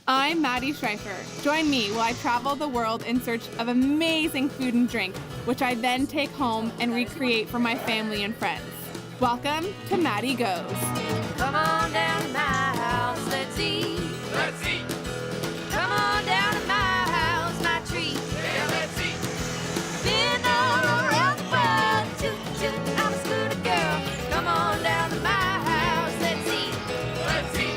I'm Maddie Schreifer. Join me while I travel the world in search of amazing food and drink, which I then take home and recreate for my family and friends. Welcome to Maddie Goes. Come on down to my house, let's eat. Let's eat. Come on down to my house, my treat. Yeah, let's eat. Been all around the world, toot toot, I'm a scooter girl. Come on down to my house, let's eat. Let's eat.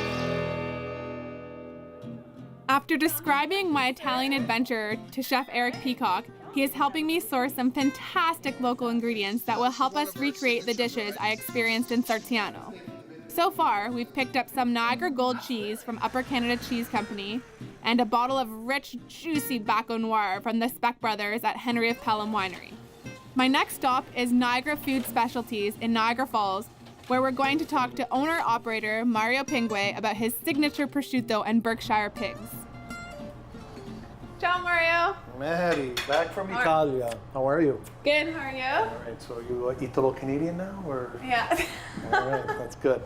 After describing my Italian adventure to Chef Eric Peacock, he is helping me source some fantastic local ingredients that will help us recreate the dishes I experienced in Sartiano. So far, we've picked up some Niagara Gold cheese from Upper Canada Cheese Company and a bottle of rich, juicy Baco Noir from the Speck Brothers at Henry of Pelham Winery. My next stop is Niagara Food Specialties in Niagara Falls, where we're going to talk to owner-operator Mario Pingue about his signature prosciutto and Berkshire pigs. Ciao, Mario. Maddie, back from Italia. How are you? Good, how are you? All right, so you Italo-Canadian now, or? Yeah. All right, that's good.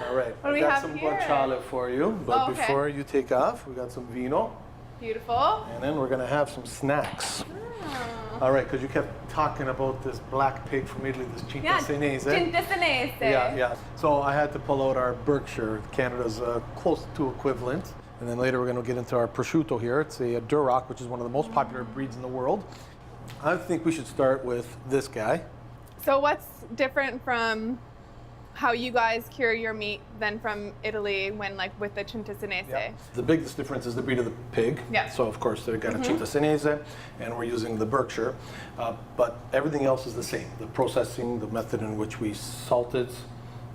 All right, What do we got have some here? guanciale for you, but Oh, okay. before you take off, we got some vino, Beautiful. and then we're gonna have some snacks. Oh. All right, because you kept talking about this black pig from Italy, this Yeah, cinta senese. cinta senese. Yeah. So I had to pull out our Berkshire, Canada's close to equivalent. And then later we're going to get into our prosciutto here. It's a Duroc, which is one of the most popular breeds in the world. I think we should start with this guy. So what's different from how you guys cure your meat than from Italy when with the cinta senese? The biggest difference is the breed of the pig. Yeah. So of course they've got a cinta senese, and we're using the Berkshire. But everything else is the same. The processing, the method in which we salt it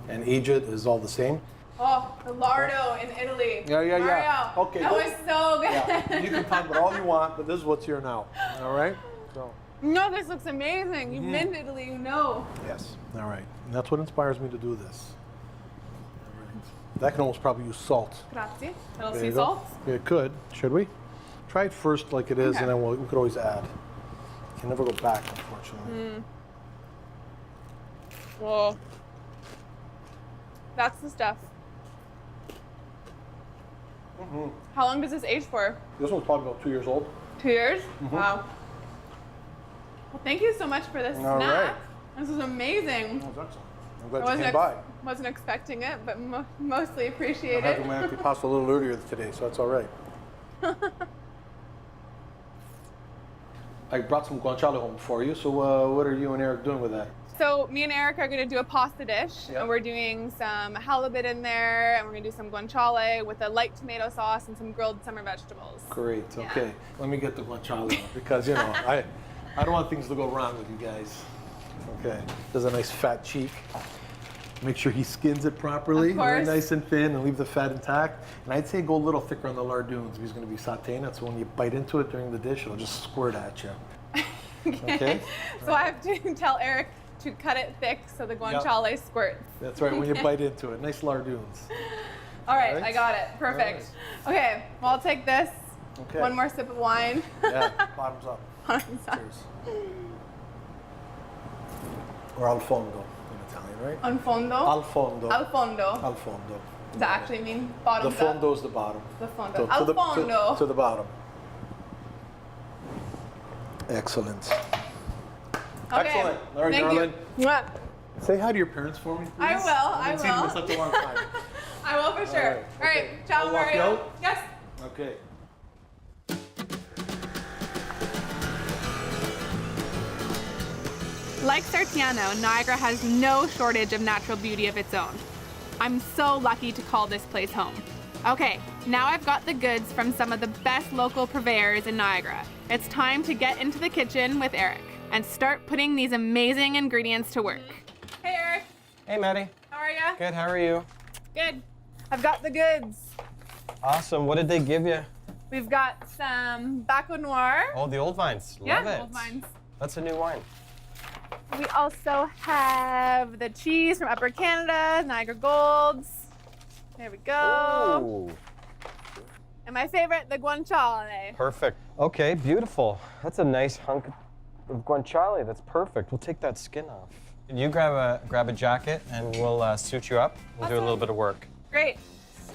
and age it is all the same. Oh, the lardo in Italy. Yeah. Mario, Okay. that was so good. Yeah. You can talk about all you want, but this is what's here now. All right? So. No, this looks amazing. You've been to Italy, you know. Yes. All right. And that's what inspires me to do this. All right. That can almost probably use salt. Grazie. Little There sea you go. salt. It could. Should we? Try it first like it is, Okay. and then we could always add. You can never go back, unfortunately. Whoa. That's the stuff. How long does this age for? This one's probably about 2 years old. 2 years? Wow. Well, thank you so much for this All snack. right. This is amazing. Oh, that's excellent. I'm glad I you came by. wasn't expecting it, but mostly appreciate I it. had my antipasto a little earlier today, so that's all right. I brought some guanciale home for you, so what are you and Eric doing with that? So me and Eric are going to do a pasta dish, Yep. and we're doing some halibut in there, and we're going to do some guanciale with a light tomato sauce and some grilled summer vegetables. Great, Yeah. okay. Let me get the guanciale out, because, I don't want things to go wrong with you guys. Okay, there's a nice fat cheek. Make sure he skins it properly, Of very course. nice and thin, and leave the fat intact. And I'd say go a little thicker on the lardoons if he's going to be sauteing it, so when you bite into it during the dish, it'll just squirt at you. Okay? So I have to tell Eric to cut it thick so the guanciale squirts. That's right, when you bite into it. Nice lardoons. All right, All right. I got it. Perfect. Okay, well, I'll take this. Okay. One more sip of wine. Yeah, bottoms up. Cheers. Or al fondo in Italian, right? On fondo? Al fondo. Al fondo. Al fondo. Does that actually mean The bottoms up? fondo is the bottom. The fondo. To Al the- fondo. To the bottom. Excellent. Okay. Excellent. All right, Thank darling. you. Mwah. Say hi to your parents for me, please. I will, I I haven't seen them in will. such a long time. I will for sure. right, All right, okay. ciao, I'll walk you Mario. out? Yes. Okay. Like Sartiano, Niagara has no shortage of natural beauty of its own. I'm so lucky to call this place home. Okay, now I've got the goods from some of the best local purveyors in Niagara. It's time to get into the kitchen with Eric and start putting these amazing ingredients to work. Hey Eric, Hey, Maddie. how are you? Good, how are you? Good. I've got the goods. Awesome. What did they give you? We've got some Baco Noir. Oh, the old vines. Love Yeah, it. old vines. That's a new wine. We also have the cheese from Upper Canada, Niagara Golds. There we go. Ooh, And my favorite, the guanciale. perfect. Okay, beautiful. That's a nice hunk of guanciale. That's perfect. We'll take that skin off. You grab a jacket and we'll suit you up. We'll do a little Awesome. bit of work. Great.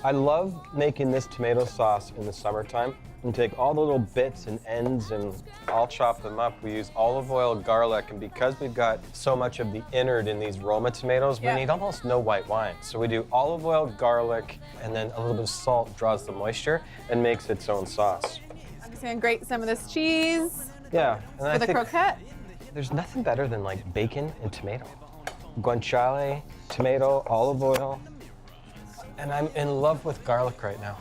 I love making this tomato sauce in the summertime. And take all the little bits and ends and I'll chop them up. We use olive oil, garlic, and because we've got so much of the innard in these Roma tomatoes, we need almost no white wine. So we do olive oil, garlic, and then a little bit of salt draws the moisture and makes its own sauce. I'm just gonna grate some of this cheese Yeah. And I for the think croquette. there's nothing better than like bacon and tomato. Guanciale, tomato, olive oil. And I'm in love with garlic right now.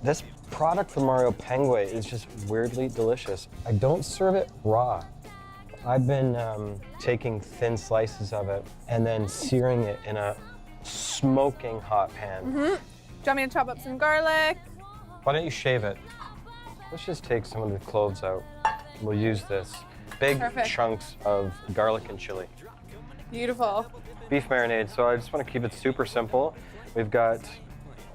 This product from Mario Pengue is just weirdly delicious. I don't serve it raw. I've been taking thin slices of it and then searing it in a smoking hot pan. Do you want me to chop up some garlic? Why don't you shave it? Let's just take some of the cloves out. We'll use this. Big Perfect. chunks of garlic and chili. Beautiful. Beef marinade, so I just want to keep it super simple. We've got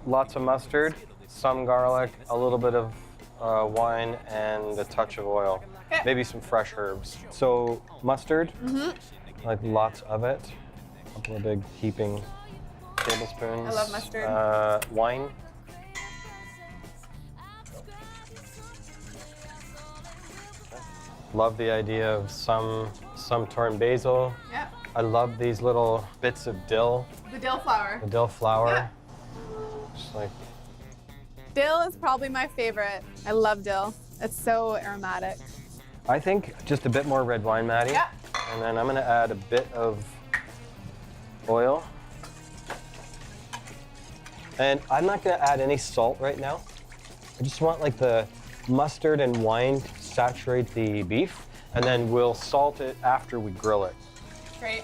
lots of mustard, some garlic, a little bit of wine, and a touch of oil. Okay. Maybe some fresh herbs. So mustard, like lots of it. A couple of big heaping tablespoons. I love mustard. Wine. Love the idea of some torn basil. Yeah. I love these little bits of dill, The dill flower. the dill flour. Yeah. Just like, Dill is probably my favorite. I love dill. It's so aromatic. I think just a bit more red wine, Maddie. Yeah. And then I'm gonna add a bit of oil. And I'm not gonna add any salt right now. I just want like the mustard and wine to saturate the beef, and then we'll salt it after we grill it. Great.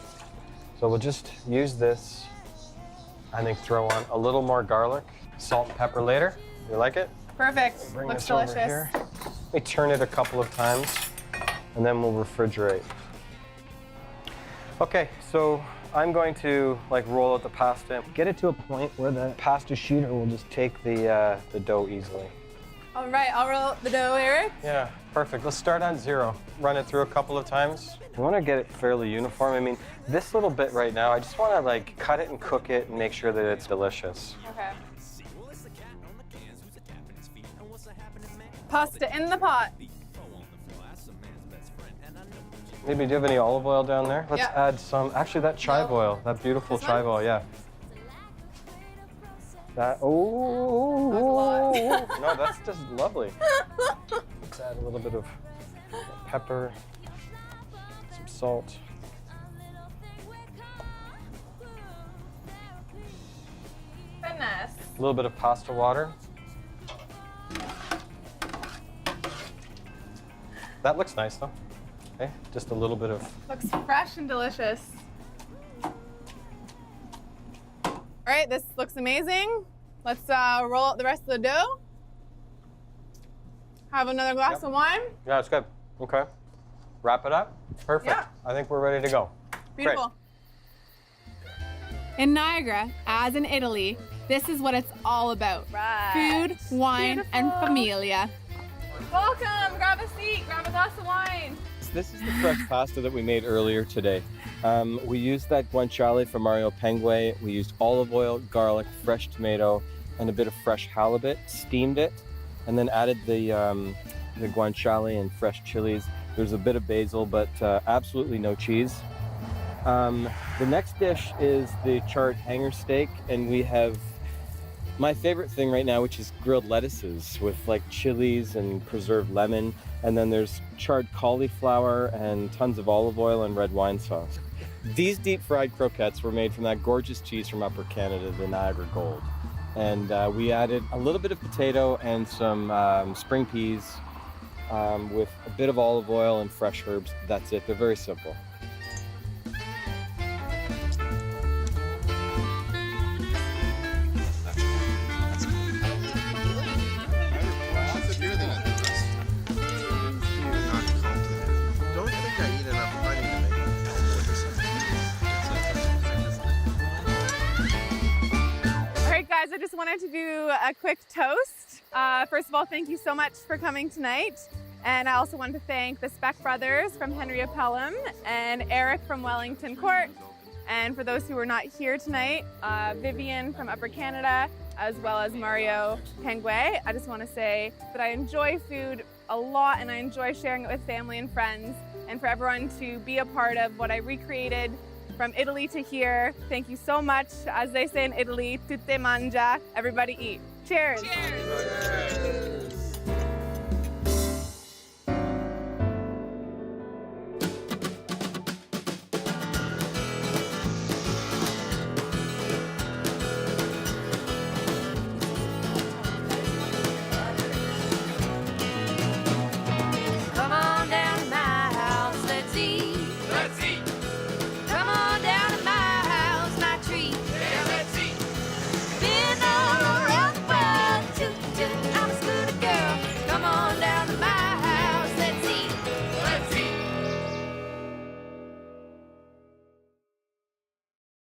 So we'll just use this. I think throw on a little more garlic, salt and pepper later. You like it? Perfect. Bring Looks this over delicious. here. Let me turn it a couple of times, and then we'll refrigerate. Okay, so I'm going to like roll out the pasta. Get it to a point where the pasta sheeter will just take the dough easily. All right, I'll roll the dough, Eric. Yeah, perfect. Let's start on 0. Run it through a couple of times. I want to get it fairly uniform. I mean, this little bit right now, I just want to like cut it and cook it and make sure that it's delicious. Okay. Pasta in the pot. Maybe do you have any olive oil down there? Let's Yeah. add some. Actually, that chive No. oil, that beautiful This chive one? oil, yeah. That, That's a lot. no, that's just lovely. Let's add a little bit of pepper, some salt. Goodness. A little bit of pasta water. That looks nice though. Okay, just a little bit of. Looks fresh and delicious. All right, this looks amazing. Let's roll out the rest of the dough. Have another glass Yep. of wine. Yeah, it's good. Okay. Wrap it up. Perfect. Yeah. I think we're ready to go. Beautiful. In Niagara, as in Italy, this is what it's all about. Right. Food, wine, and Beautiful. familia. Welcome, grab a seat, grab a glass of wine. This is the fresh pasta that we made earlier today. We used that guanciale from Mario Pengue. We used olive oil, garlic, fresh tomato, and a bit of fresh halibut. Steamed it, and then added the guanciale and fresh chilies. There's a bit of basil, but absolutely no cheese. The next dish is the charred hanger steak, and we have my favorite thing right now, which is grilled lettuces with like chilies and preserved lemon. And then there's charred cauliflower and tons of olive oil and red wine sauce. These deep fried croquettes were made from that gorgeous cheese from Upper Canada, the Niagara Gold. And we added a little bit of potato and some spring peas with a bit of olive oil and fresh herbs. That's it. They're very simple. Don't think I eat enough honey to make All right, guys, I just wanted to do a quick toast. First of all, thank you so much for coming tonight. And I also wanted to thank the Speck brothers from Henry of Pelham and Eric from Wellington Court. And for those who were not here tonight, Vivian from Upper Canada as well as Mario Pengue. I just want to say that I enjoy food a lot and I enjoy sharing it with family and friends. And for everyone to be a part of what I recreated from Italy to here, thank you so much. As they say in Italy, tutte mangia, everybody eat. Cheers! Cheers.